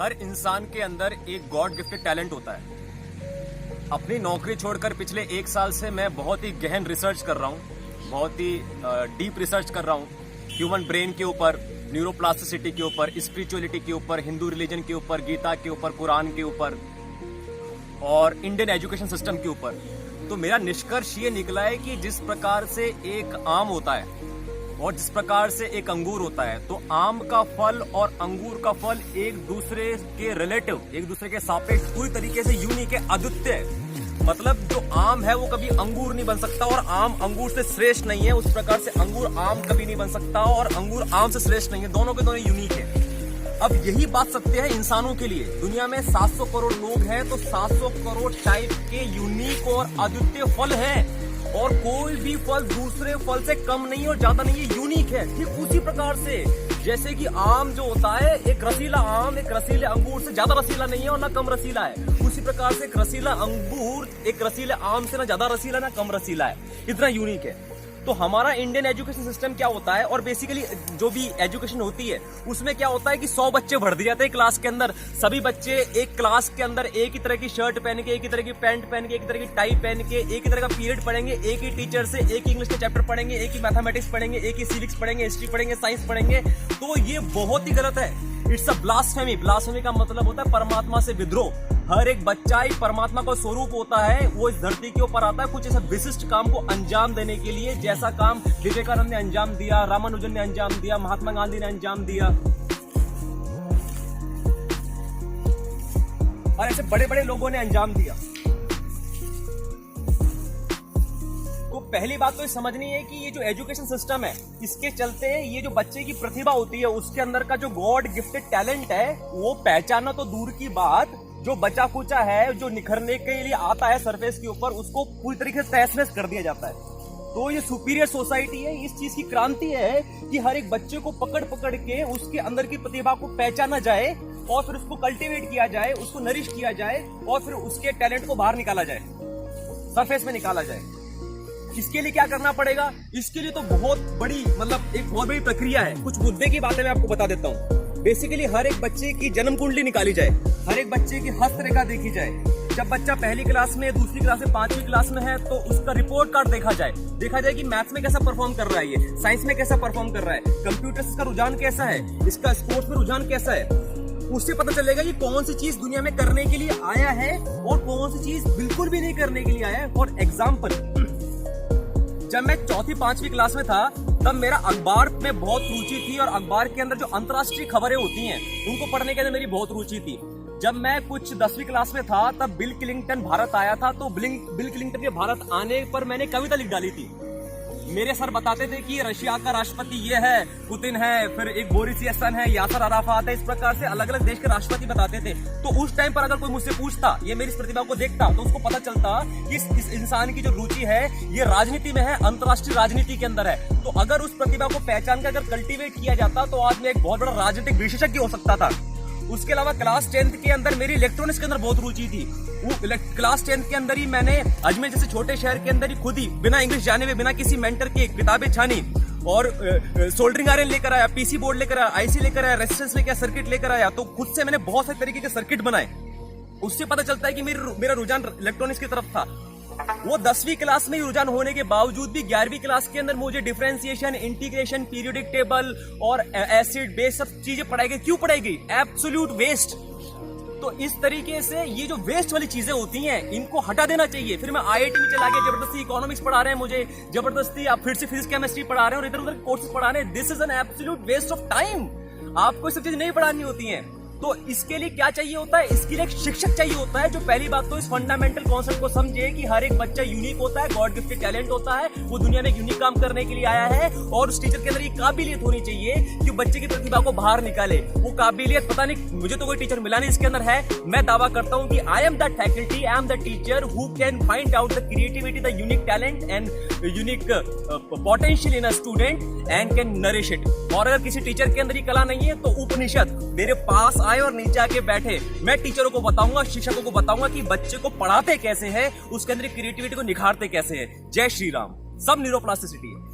हर इंसान के अंदर एक गॉड गिफ्टेड टैलेंट होता है। अपनी नौकरी छोड़कर पिछले 1 साल से मैं बहुत ही गहन रिसर्च कर रहा हूँ, बहुत ही डीप रिसर्च कर रहा हूँ ह्यूमन ब्रेन के ऊपर, न्यूरोप्लास्टिसिटी के ऊपर, स्पिरिचुअलिटी के ऊपर, हिंदू रिलीजन के ऊपर, गीता के ऊपर, कुरान के ऊपर और इंडियन एजुकेशन सिस्टम के ऊपर। तो मेरा निष्कर्ष ये निकला है कि जिस प्रकार से एक आम होता है और जिस प्रकार से एक अंगूर होता है, तो आम का फल और अंगूर का फल एक दूसरे के रिलेटिव, एक दूसरे के सापेक्ष पूरी तरीके से यूनिक है, अद्वितीय है। मतलब जो आम है वो कभी अंगूर नहीं बन सकता और आम अंगूर से श्रेष्ठ नहीं है। उस प्रकार से अंगूर आम कभी नहीं बन सकता और अंगूर आम से श्रेष्ठ नहीं है। दोनों के दोनों यूनिक है। अब यही बात सत्य है इंसानों के लिए। दुनिया में 700 करोड़ लोग हैं, तो 700 करोड़ टाइप के यूनिक और अद्वितीय फल हैं और कोई भी फल दूसरे फल से कम नहीं और ज्यादा नहीं है, यूनिक है। ठीक उसी प्रकार से जैसे कि आम जो होता है, एक रसीला आम एक रसीले अंगूर से ज्यादा रसीला नहीं है और ना कम रसीला है, उसी प्रकार से एक रसीला अंगूर एक रसीले आम से ना ज्यादा रसीला ना कम रसीला है, इतना यूनिक है। तो हमारा इंडियन एजुकेशन सिस्टम क्या होता है और बेसिकली जो भी एजुकेशन होती है उसमें क्या होता है कि 100 बच्चे भर दिए जाते हैं क्लास के अंदर। सभी बच्चे एक क्लास के अंदर एक ही तरह की शर्ट पहन के, एक ही तरह की पैंट पहन के, एक ही तरह की टाई पहन के, एक ही तरह का पीरियड पढ़ेंगे, एक ही टीचर से एक ही इंग्लिश का चैप्टर पढ़ेंगे, एक ही मैथमेटिक्स पढ़ेंगे, एक ही सिविक्स पढ़ेंगे, हिस्ट्री पढ़ेंगे, साइंस पढ़ेंगे। तो ये बहुत ही गलत है। It's a blasphemy. ब्लास्फेमी का मतलब होता है परमात्मा से विद्रोह। हर एक बच्चा ही परमात्मा का स्वरूप होता है। वो इस धरती के ऊपर आता है कुछ ऐसा विशिष्ट काम को अंजाम देने के लिए, जैसा काम विवेकानंद ने अंजाम दिया, रामानुजन ने अंजाम दिया, महात्मा गांधी ने अंजाम दिया और ऐसे बड़े बड़े लोगों ने अंजाम दिया। तो पहली बात तो ये समझनी है कि ये जो एजुकेशन सिस्टम है, इसके चलते ये जो बच्चे की प्रतिभा होती है, उसके अंदर का जो गॉड गिफ्टेड टैलेंट है, वो पहचानना तो दूर की बात, जो बचा कुचा है, जो निखरने के लिए आता है सरफेस के ऊपर, उसको पूरी तरीके से तहस-नहस कर दिया जाता है। तो ये सुपीरियर सोसाइटी है, इस चीज की क्रांति है कि हर एक बच्चे को पकड़ पकड़ के उसके अंदर की प्रतिभा को पहचाना जाए और फिर उसको कल्टीवेट किया जाए, उसको नरिश किया जाए और फिर उसके टैलेंट को बाहर निकाला जाए, सरफेस में निकाला जाए। इसके लिए क्या करना पड़ेगा? इसके लिए तो बहुत बड़ी एक बहुत बड़ी प्रक्रिया है। कुछ मुद्दे की बातें मैं आपको बता देता हूँ। बेसिकली हर एक बच्चे की जन्म कुंडली निकाली जाए, हर एक बच्चे की हस्तरेखा देखी जाए। जब बच्चा पहली क्लास में, दूसरी क्लास में, 5वीं क्लास में है, तो उसका रिपोर्ट कार्ड देखा जाए कि मैथ्स में कैसा परफॉर्म कर रहा है, ये साइंस में कैसा परफॉर्म कर रहा है, कंप्यूटर्स का रुझान कैसा है, इसका स्पोर्ट्स में रुझान कैसा है। उससे पता चलेगा कि कौन सी चीज दुनिया में करने के लिए आया है और कौन सी चीज बिल्कुल भी नहीं करने के लिए आया है। फॉर एग्जाम्पल, जब मैं 4वीं 5वीं क्लास में था, तब मेरा अखबार में बहुत रुचि थी और अखबार के अंदर जो अंतर्राष्ट्रीय खबरें होती हैं उनको पढ़ने के अंदर मेरी बहुत रुचि थी। जब मैं कुछ 10वीं क्लास में था, तब बिल क्लिंटन भारत आया था, तो बिल क्लिंटन के भारत आने पर मैंने कविता लिख डाली थी। मेरे सर बताते थे कि रशिया का राष्ट्रपति ये है, पुतिन है, फिर एक बोरिस यल्त्सिन है, यासर अराफात है। इस प्रकार से अलग अलग देश के राष्ट्रपति बताते थे। तो उस टाइम पर अगर कोई मुझसे पूछता, ये मेरी इस प्रतिभा को देखता, तो उसको पता चलता कि इस इंसान की जो रुचि है ये राजनीति में है, अंतर्राष्ट्रीय राजनीति के अंदर है। तो अगर उस प्रतिभा को पहचान कर अगर कल्टीवेट किया जाता, तो आज मैं एक बहुत बड़ा राजनीतिक विशेषज्ञ हो सकता था। उसके अलावा क्लास 10th के अंदर मेरी इलेक्ट्रॉनिक्स के अंदर बहुत रुचि थी। क्लास 10th के अंदर ही मैंने अजमेर जैसे छोटे शहर के अंदर ही खुद ही बिना इंग्लिश जाने में, बिना किसी मेंटर के किताबें छानी और सोल्डरिंग आयरन लेकर आया, पीसी बोर्ड लेकर आया, आईसी लेकर आया, रेजिस्टेंस लेकर आया, सर्किट लेकर आया। तो खुद से मैंने बहुत सारे तरीके के सर्किट बनाए। उससे पता चलता है कि मेरा रुझान इलेक्ट्रॉनिक्स की तरफ था। वो 10वीं क्लास में ही रुझान होने के बावजूद भी 11वीं क्लास के अंदर मुझे डिफरेंशिएशन, इंटीग्रेशन, पीरियोडिक टेबल और एसिड बेस सब चीजें पढ़ाई गई। क्यों पढ़ाई गई? Absolute waste. तो इस तरीके से ये जो वेस्ट वाली चीजें होती हैं, इनको हटा देना चाहिए। फिर मैं आईआईटी में चला गया, जबरदस्ती इकोनॉमिक्स पढ़ा रहे हैं मुझे, जबरदस्ती आप फिर से फिजिक्स केमिस्ट्री पढ़ा रहे हैं और इधर उधर कोर्सेज पढ़ा रहे हैं। This is an absolute waste of time. आपको सब चीज नहीं पढ़ानी होती है। तो इसके लिए क्या चाहिए होता है? इसके लिए एक शिक्षक चाहिए होता है जो पहली बात तो इस फंडामेंटल कॉन्सेप्ट को समझे कि हर एक बच्चा यूनिक होता है, गॉड गिफ्टेड टैलेंट होता है, वो दुनिया में यूनिक काम करने के लिए आया है और उस टीचर के अंदर ये काबिलियत होनी चाहिए कि बच्चे की प्रतिभा को बाहर निकाले। वो काबिलियत पता नहीं, मुझे तो कोई टीचर मिला नहीं इसके अंदर है। मैं दावा करता हूं कि I am that faculty, I am the teacher who can find out the creativity, the unique talent and unique potential in a student and can nourish it. और अगर किसी टीचर के अंदर ये कला नहीं है, तो उपनिषद मेरे पास आए और नीचे आके बैठे, मैं टीचरों को बताऊंगा, शिक्षकों को बताऊंगा कि बच्चे को पढ़ाते कैसे हैं, उसके अंदर क्रिएटिविटी को निखारते कैसे हैं। जय श्री राम। सब न्यूरोप्लास्टिसिटी है।